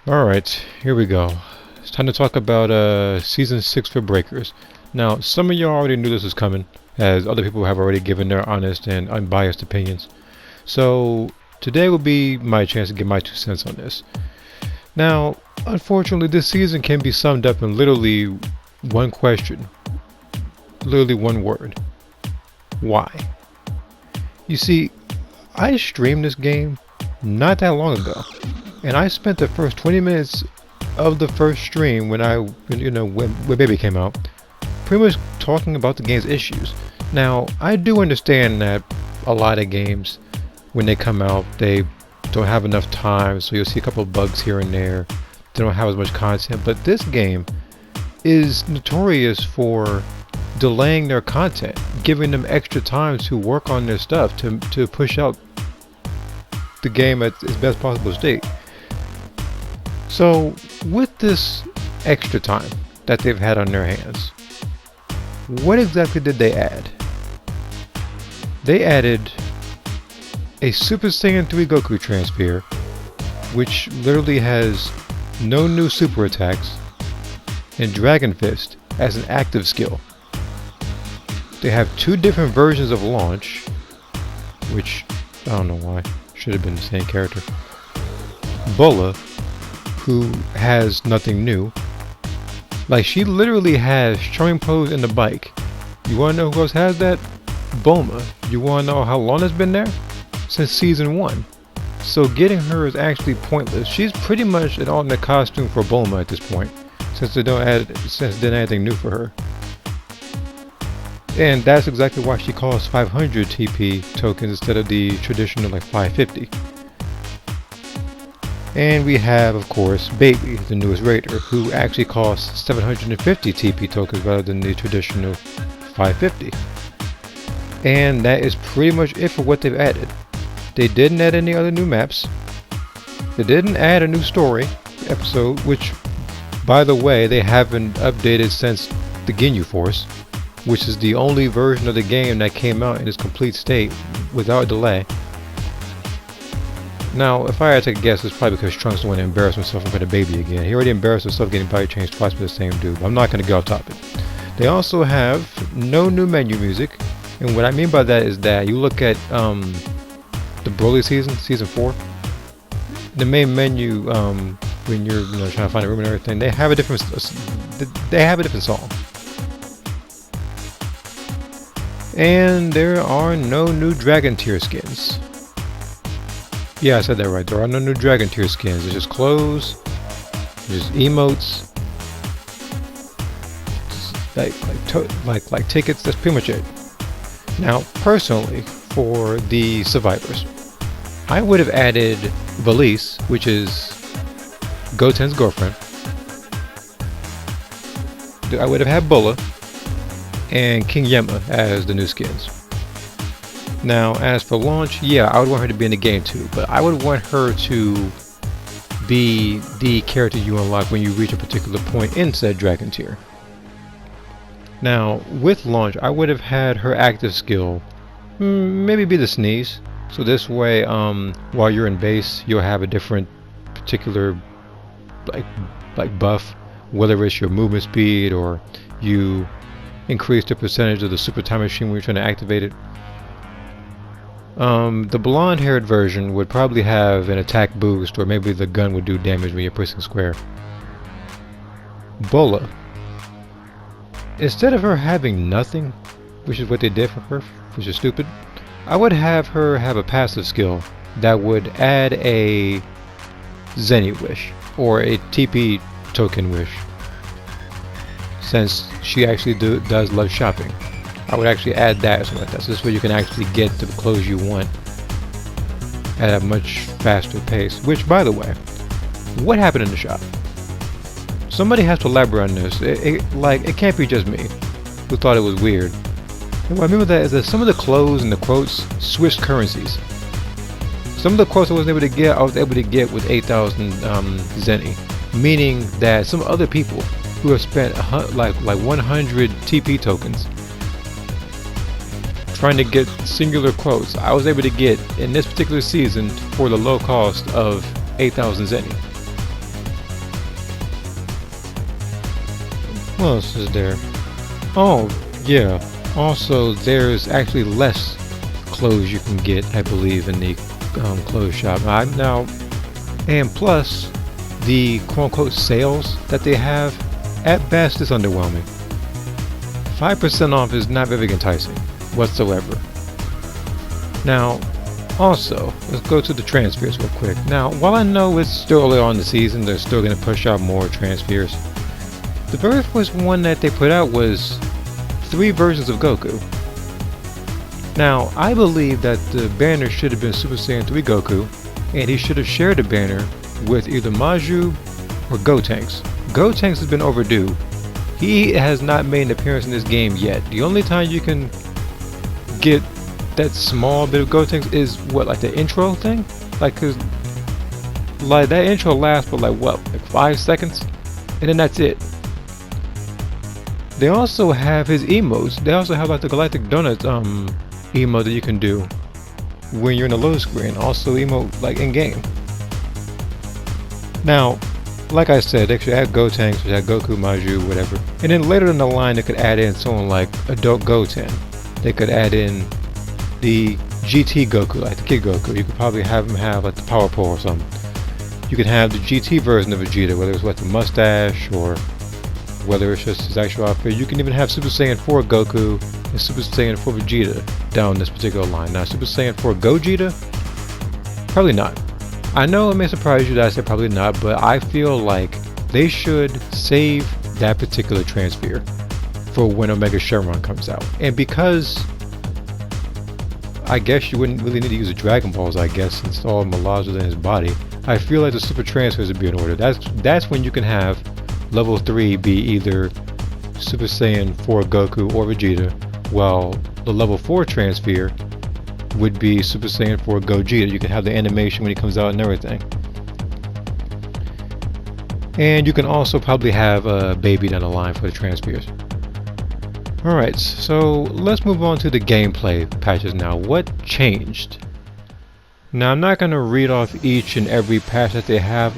Alright, here we go. It's time to talk about Season 6 for Breakers. Now, some of y'all already knew this was coming, as other people have already given their honest and unbiased opinions. So, today will be my chance to give my 2 cents on this. Now, unfortunately, this season can be summed up in literally one question. Literally one word. Why? You see, I streamed this game not that long ago. And I spent the first 20 minutes of the first stream when Baby came out, pretty much talking about the game's issues. Now, I do understand that a lot of games, when they come out, they don't have enough time, so you'll see a couple of bugs here and there. They don't have as much content, but this game is notorious for delaying their content, giving them extra time to work on their stuff, to push out the game at its best possible state. So, with this extra time that they've had on their hands, what exactly did they add? They added a Super Saiyan 3 Goku transfer, which literally has no new super attacks, and Dragon Fist as an active skill. They have 2 different versions of launch, which I don't know why, should have been the same character. Bola, who has nothing new. Like, she literally has Charming Pose in the bike. You wanna know who else has that? Bulma. You wanna know how long it's been there? Since season 1. So getting her is actually pointless. She's pretty much an alternate costume for Bulma at this point, since they didn't add anything new for her. And that's exactly why she costs 500 TP tokens instead of the traditional like 550. And we have, of course, Baby, the newest raider, who actually costs 750 TP tokens rather than the traditional 550. And that is pretty much it for what they've added. They didn't add any other new maps. They didn't add a new story episode, which, by the way, they haven't updated since the Ginyu Force, which is the only version of the game that came out in its complete state without delay. Now, if I had to take a guess, it's probably because Trunks don't want to embarrass himself in front of Baby again. He already embarrassed himself getting body changed twice by the same dude, but I'm not going to go off topic. They also have no new menu music, and what I mean by that is that you look at the Broly season 4, the main menu, when you're trying to find a room and everything, they have a different song. And there are no new Dragon Tier skins. Yeah, I said that right. There are no new Dragon Tier skins. It's just clothes, just emotes, just like tickets. That's pretty much it. Now, personally, for the survivors, I would have added Valise, which is Goten's girlfriend. I would have had Bola and King Yemma as the new skins. Now, as for launch, yeah, I would want her to be in the game too, but I would want her to be the character you unlock when you reach a particular point in said Dragon Tier. Now, with launch, I would have had her active skill maybe be the sneeze. So this way, while you're in base, you'll have a different particular like buff, whether it's your movement speed or you increase the percentage of the super time machine when you're trying to activate it. The blonde-haired version would probably have an attack boost, or maybe the gun would do damage when you're pressing square. Bola, instead of her having nothing, which is what they did for her, which is stupid, I would have her have a passive skill that would add a Zenny wish, or a TP token wish, since she actually does love shopping. I would actually add that or something like that. So this way you can actually get the clothes you want at a much faster pace. Which, by the way, what happened in the shop? Somebody has to elaborate on this. It can't be just me who thought it was weird. And what I mean by that is that some of the clothes and the quotes switched currencies. Some of the quotes I was able to get with 8,000 Zenny, meaning that some other people who have spent like 100 TP tokens trying to get singular quotes, I was able to get in this particular season for the low cost of 8,000 Zenny. What else is there? Oh, yeah. Also, there's actually less clothes you can get, I believe, in the clothes shop. Now, and plus, the quote-unquote sales that they have, at best, is underwhelming. 5% off is not very enticing whatsoever. Now, also, let's go to the transfers real quick. Now, while I know it's still early on in the season, they're still going to push out more transfers. The very first one that they put out was 3 versions of Goku. Now, I believe that the banner should have been Super Saiyan 3 Goku, and he should have shared the banner with either Maju or Gotenks. Gotenks has been overdue. He has not made an appearance in this game yet. The only time you can get that small bit of Gotenks is what, like the intro thing? Like, cause like that intro lasts for like 5 seconds, and then that's it. They also have his emotes. They also have like the Galactic Donuts emote that you can do when you're in the load screen. Also emote like in game. Now, like I said, they should add Gotenks, which add Goku, Maju, whatever. And then later in the line, they could add in someone like Adult Goten. They could add in the GT Goku, like the Kid Goku. You could probably have him have like the Power Pole or something. You could have the GT version of Vegeta, whether it's like the mustache or whether it's just his actual outfit. You can even have Super Saiyan 4 Goku and Super Saiyan 4 Vegeta down this particular line. Now, Super Saiyan 4 Gogeta? Probably not. I know it may surprise you that I said probably not, but I feel like they should save that particular transfer for when Omega Shenron comes out. And because I guess you wouldn't really need to use the Dragon Balls, I guess, since all Malaj is in his body, I feel like the Super Transfers would be in order. That's when you can have Level 3 be either Super Saiyan 4 Goku or Vegeta, while the Level 4 transfer would be Super Saiyan 4 Gogeta. You can have the animation when he comes out and everything. And you can also probably have a baby down the line for the transfers. Alright, so let's move on to the gameplay patches now. What changed? Now, I'm not going to read off each and every patch that they have.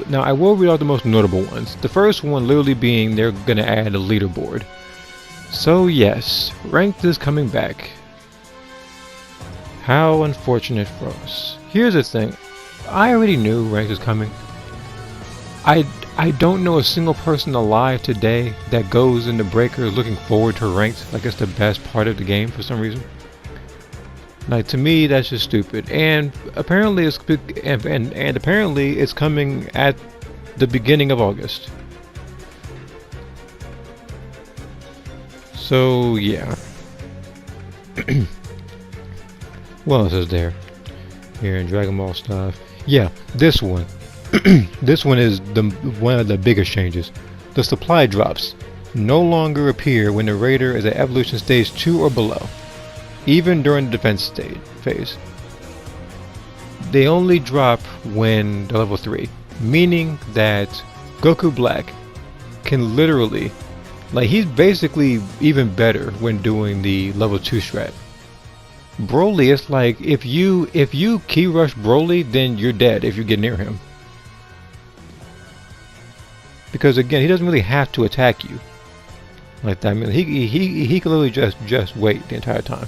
Now, I will read off the most notable ones. The first one literally being they're going to add a leaderboard. So yes, Ranked is coming back. How unfortunate for us. Here's the thing. I already knew Ranked was coming. I don't know a single person alive today that goes into Breaker looking forward to Ranked like it's the best part of the game for some reason. Like, to me, that's just stupid. And apparently apparently it's coming at the beginning of August. So yeah. What else is there? Here in Dragon Ball stuff. Yeah, this one. This one is one of the biggest changes. The supply drops no longer appear when the Raider is at evolution stage 2 or below, even during the defense phase. They only drop when they're level 3, meaning that Goku Black can literally, like, he's basically even better when doing the level 2 strat. Broly, it's like if you key rush Broly, then you're dead if you get near him. Because again, he doesn't really have to attack you like that. I mean, he can literally just wait the entire time.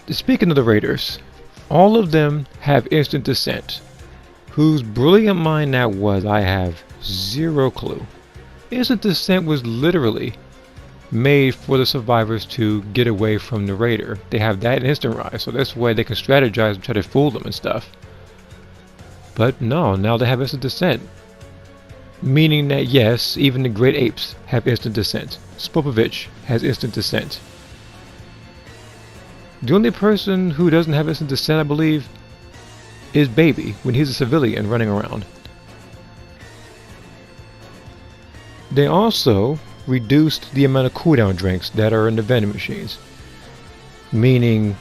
Speaking of the Raiders, all of them have instant descent. Whose brilliant mind that was, I have zero clue. Instant descent was literally made for the survivors to get away from the Raider. They have that in instant rise, so this way they can strategize and try to fool them and stuff. But no, now they have instant descent. Meaning that yes, even the great apes have instant descent. Spopovich has instant descent. The only person who doesn't have instant descent, I believe, is Baby, when he's a civilian running around. They also reduced the amount of cooldown drinks that are in the vending machines. Meaning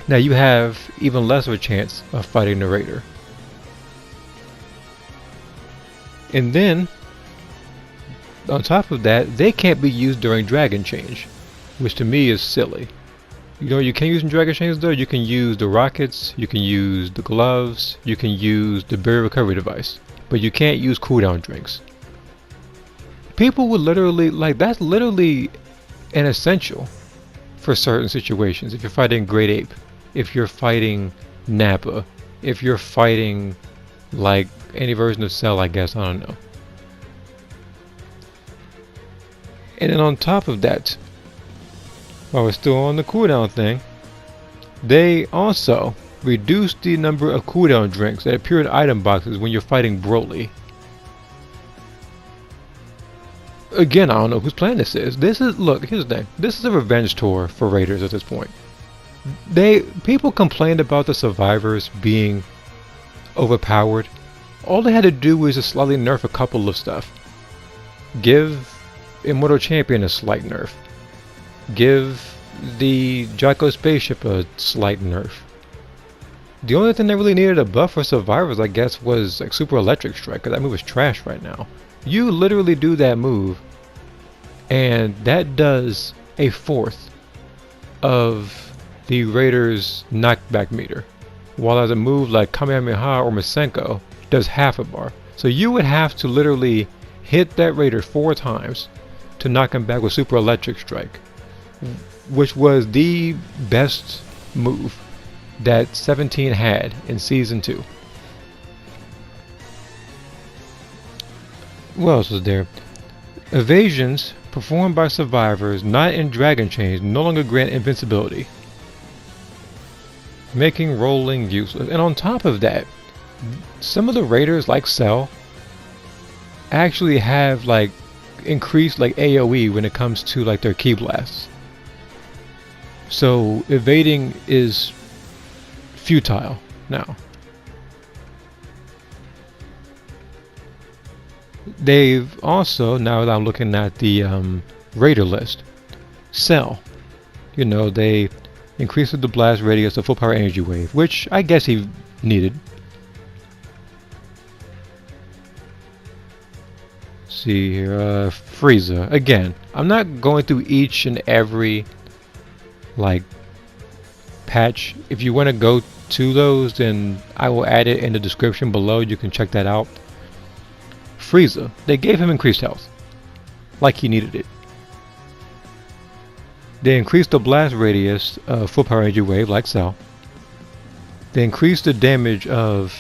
that you have even less of a chance of fighting the Raider. And then, on top of that, they can't be used during Dragon Change, which to me is silly. You know, you can use in Dragon Change though. You can use the rockets, you can use the gloves, you can use the berry recovery device. but you can't use cooldown drinks. People would literally, like, that's literally an essential for certain situations. If you're fighting Great Ape, if you're fighting Nappa, if you're fighting, like, any version of Cell, I guess, I don't know. And then on top of that, while we're still on the cooldown thing, they also reduced the number of cooldown drinks that appear in item boxes when you're fighting Broly. Again, I don't know whose plan this is. Look, here's the thing. This is a revenge tour for Raiders at this point. People complained about the survivors being overpowered. All they had to do was just slightly nerf a couple of stuff. Give Immortal Champion a slight nerf. Give the Jocko spaceship a slight nerf. The only thing that really needed a buff for survivors, I guess, was like Super Electric Strike, because that move is trash right now. You literally do that move, and that does a fourth of the Raiders' knockback meter, while as a move like Kamehameha or Masenko does half a bar. So you would have to literally hit that Raider 4 times to knock him back with Super Electric Strike, which was the best move that 17 had in Season 2. What else was there? Evasions performed by survivors not in Dragon Chains no longer grant invincibility, making rolling useless. And on top of that, some of the raiders like Cell actually have like increased like AoE when it comes to like their ki blasts. So evading is futile now. They've also, now that I'm looking at the raider list, Cell, you know, they increased the blast radius of full power energy wave, which I guess he needed. See here, Frieza. Again, I'm not going through each and every like patch. If you want to go to those, then I will add it in the description below. You can check that out. Frieza, they gave him increased health, like he needed it. They increased the blast radius of full power energy wave, like Cell. They increased the damage of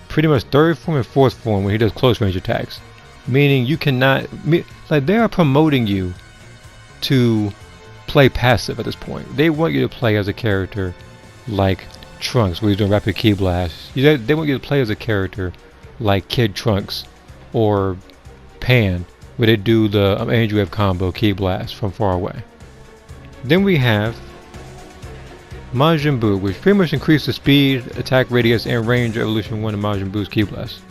pretty much third form and fourth form when he does close range attacks. Meaning you cannot, like they are promoting you to play passive at this point. They want you to play as a character like Trunks, where he's doing rapid ki blasts. They want you to play as a character like Kid Trunks or Pan, where they do the energy wave combo ki blast from far away. Then we have Majin Buu, which pretty much increased the speed, attack radius, and range of Evolution 1 of Majin Buu's ki blasts.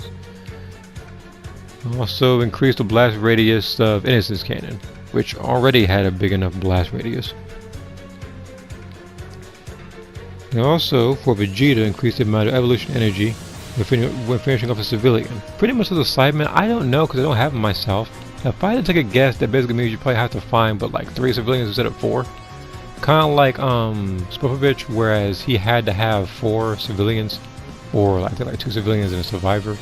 Also increased the blast radius of Innocence Cannon, which already had a big enough blast radius. And also, for Vegeta, increased the amount of evolution energy when finishing off a civilian. Pretty much as a sideman, I don't know because I don't have them myself. If I had to take a guess, that basically means you probably have to find but like 3 civilians instead of 4. Kind of like Spopovich, whereas he had to have 4 civilians, or I think like 2 civilians and a survivor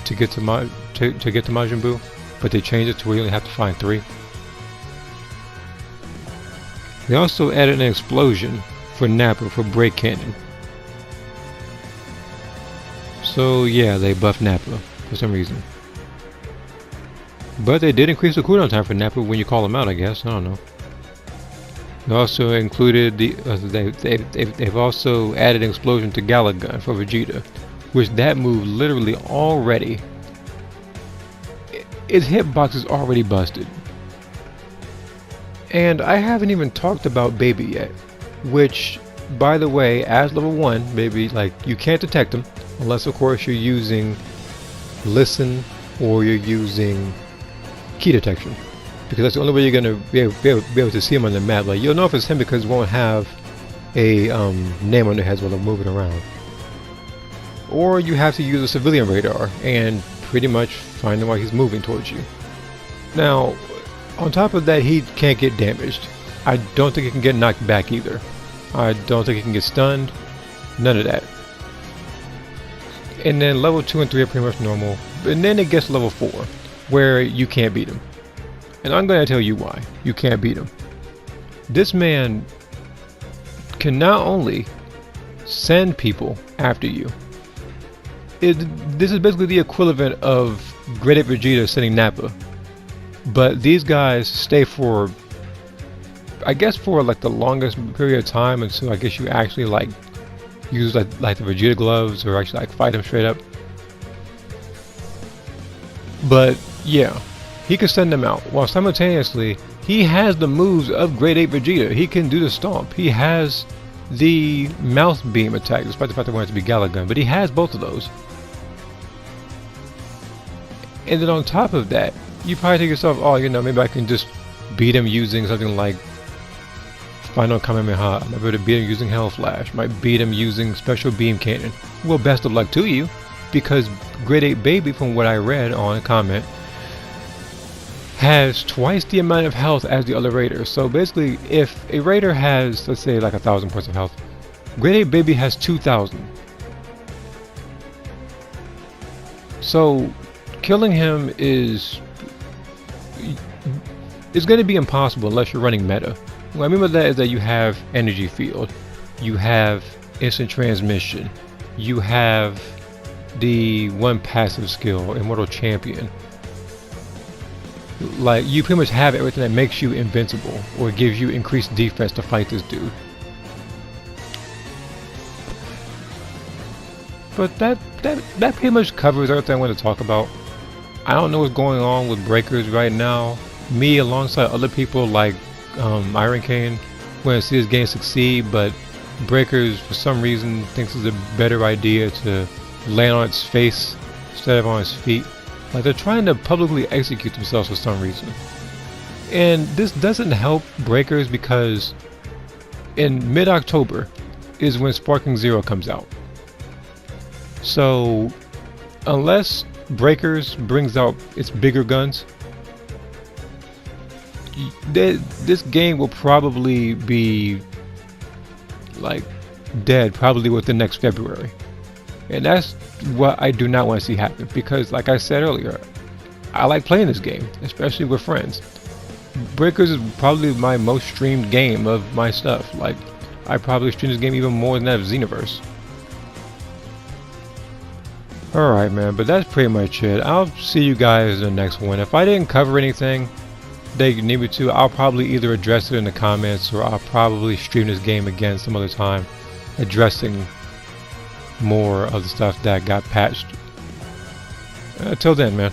to get to Majin Buu, but they changed it to where you only have to find 3. They also added an explosion for Nappa for break cannon. So yeah, they buffed Nappa for some reason. But they did increase the cooldown time for Nappa when you call him out, I guess. I don't know. They also included the they've also added an explosion to Galagun for Vegeta, which that move literally already, its hitbox is already busted. And I haven't even talked about Baby yet, which, by the way, as level 1, Baby, like, you can't detect them, unless of course you're using Listen or you're using key detection, because that's the only way you're going to be able to see him on the map. Like, you'll know if it's him because it won't have a name on their heads while they're moving around. Or you have to use a civilian radar and pretty much find him while he's moving towards you. Now, on top of that, he can't get damaged. I don't think he can get knocked back either. I don't think he can get stunned. None of that. And then level 2 and 3 are pretty much normal. And then it gets to level 4, where you can't beat him. And I'm going to tell you why you can't beat him. This man can not only send people after you. This is basically the equivalent of Great Ape Vegeta sending Nappa. But these guys stay for, I guess, for like the longest period of time until I guess you actually like use like the Vegeta gloves or actually like fight him straight up. But yeah, he can send them out while simultaneously he has the moves of Great Ape Vegeta. He can do the stomp. He has the mouth beam attack, despite the fact that I want it to be Galagun, but he has both of those. And then on top of that, you probably think to yourself, oh, you know, maybe I can just beat him using something like Final Kamehameha. I might be able to beat him using Hell Flash. Might beat him using Special Beam Cannon. Well, best of luck to you, because Great Ape Baby, from what I read on a comment, has twice the amount of health as the other raiders. So basically, if a raider has, let's say, like 1,000 points of health, Great Ape Baby has 2,000. So killing him is going to be impossible unless you're running meta. What I mean by that is that you have Energy Field, you have Instant Transmission, you have the one passive skill, Immortal Champion. Like, you pretty much have everything that makes you invincible or gives you increased defense to fight this dude. But that pretty much covers everything I want to talk about. I don't know what's going on with Breakers right now. Me, alongside other people like Iron Cane, want to see this game succeed, but Breakers, for some reason, thinks it's a better idea to land on its face instead of on its feet. Like, they're trying to publicly execute themselves for some reason. And this doesn't help Breakers because in mid-October is when Sparking Zero comes out. So unless Breakers brings out its bigger guns, this game will probably be like dead probably within next February. And that's what I do not want to see happen, because like I said earlier, I like playing this game, especially with friends. Breakers is probably my most streamed game of my stuff. Like, I probably stream this game even more than that of Xenoverse. Alright, man, but that's pretty much it. I'll see you guys in the next one. If I didn't cover anything that you need me to, I'll probably either address it in the comments or I'll probably stream this game again some other time, addressing more of the stuff that got patched. Till then, man.